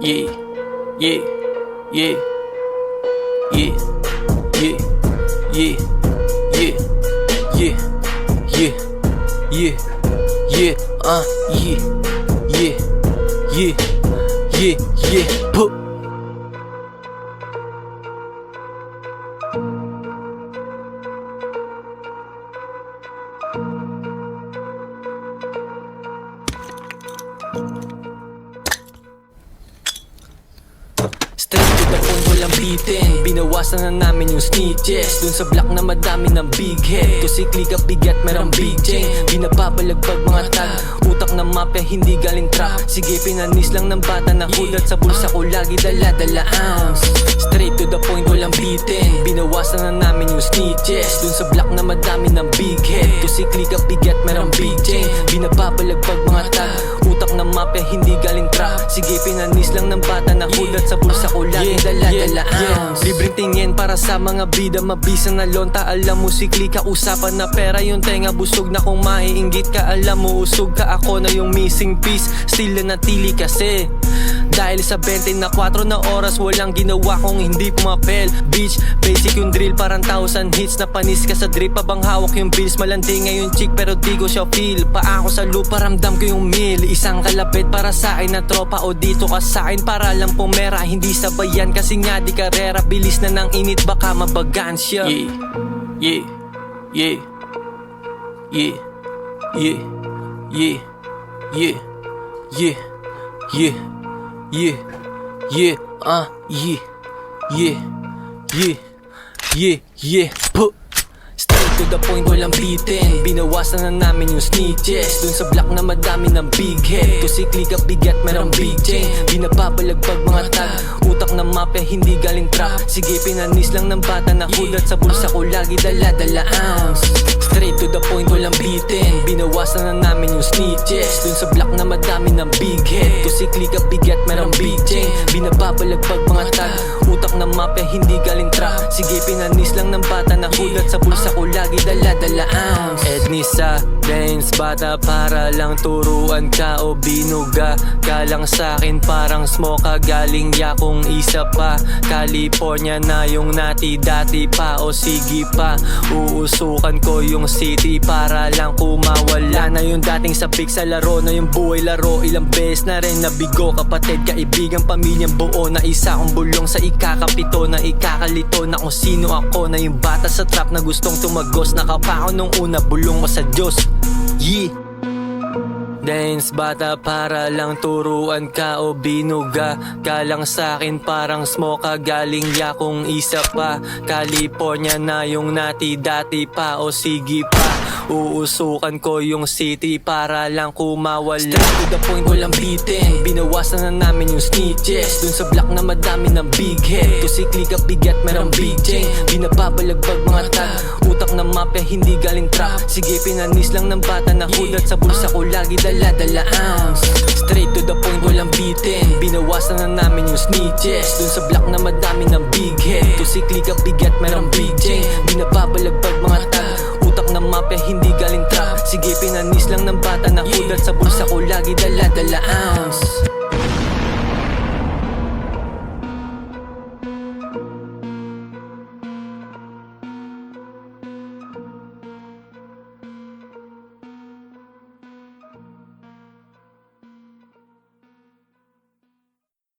Yeah, yeah, yeah, yeah, yeah, yeah, yeah, yeah, yeah, yeah, yeah, yeah, yeah, yeah, yeah, put. Straight to the point, walang bitin. Binawasan na namin yung snitches dun sa block na madami ng big head. Kasi click up bigat, merang big chain. Binababalagbag mga tag, utak na mafia, hindi galing trap. Sige, pinanis lang ng bata na hudat. Sa bulsa ko lagi dala-dala ounce. Straight to the point, walang bitin. Binawasan na namin yung snitches dun sa block na madami ng big head. Kasi click up bigat, merang big chain. Binababalagbag mga tag, utak na mafia, hindi galing trap. Sige, pinanis lang ng bata na hudat. Sa bulsa ko lagi dala-dala ounce. Libreng tingin para sa mga bida, mabisa na lonta. Alam mo si klika, usapan na pera. Yung tenga busog na kung maiinggit ka. Alam mo usog ka, ako na yung missing piece. Still na natili kasi dahil sa 24 na oras walang ginawa kung hindi pumapel. Bitch, basic yung drill, parang 1,000 hits. Na panis ka sa drip, abang hawak yung bills. Malandi ngayon chick pero di ko siya feel. Pa ako sa lupa, ramdam ko yung meal. Isang kalapit para sa akin na tropa, o dito ka sa akin para lang pumera. Hindi sabayan kasi nga di karera. Bilis na ng init, baka mabagan siya. Yeah, yeah, yeah, yeah, yeah, yeah, yeah, yeah, yeah, yeah, yeah, yeah, yeah, yeah, yeah, put. Straight to the point, walang bitin. Binawasan na namin yung snitches dun sa block na madami ng big head. Kasi click up bigat, merang big chain. Binababalagbag mga tag, utak na mafia, hindi galing trap. Sige, pinanis lang ng bata na hudat. Sa bulsa ko lagi dala-dala ounce. Straight to the point, walang bitin. Binawasan na namin yung snitches dun sa block na madami ng big head. Kasi click up bigat, merang big chain. Binababalagbag mga tag, utak na mafia, hindi galing trap. Sige, pinanis lang ng bata na hudat. Sa bulsa ko lagi dala-dala ounce. Ednisa, dance, bata para lang turuan ka o binuga ka lang sa'kin, parang smoke ka. Galing yakong isa pa, California na yung nati dati pa. O sige pa, uusukan ko yung city para lang kumawala na yung dating sabik sa laro. Na yung buhay laro, ilang beses na rin nabigo. Kapatid, kaibigan, pamilyang buo. Na isa kong bulong sa ikakapito, na ikakalito na kung sino ako. Na yung bata sa trap na gustong tumagos. Nakapako nung una, bulong mo sa Diyos. Yeah. Dance, bata para lang turuan ka o binuga ka lang sa'kin, parang smoke ka. Galing yakong isa pa, California na yung nati dati pa. O sige pa, uusukan ko yung city para lang kumawala. Straight to the point, walang bitin. Binawasan na namin yung snitches dun sa block na madami ng big head. Kasi click up bigat, merang big chain. Binababalagbag mga tag, utak na mafia, hindi galing trap. Sige, pinanis lang ng bata na hudat. Sa bulsa ko lagi dala-dala ounce. Straight to the point, walang bitin. Binawasan na namin yung snitches dun sa block na madami ng big head. Kasi click up bigat, merang big chain. Binababalagbag mga tag, utak na mafia, hindi galing trap. Sige, pinanis lang ng bata na hudat. Sa bulsa ko lagi dala-dala ounce.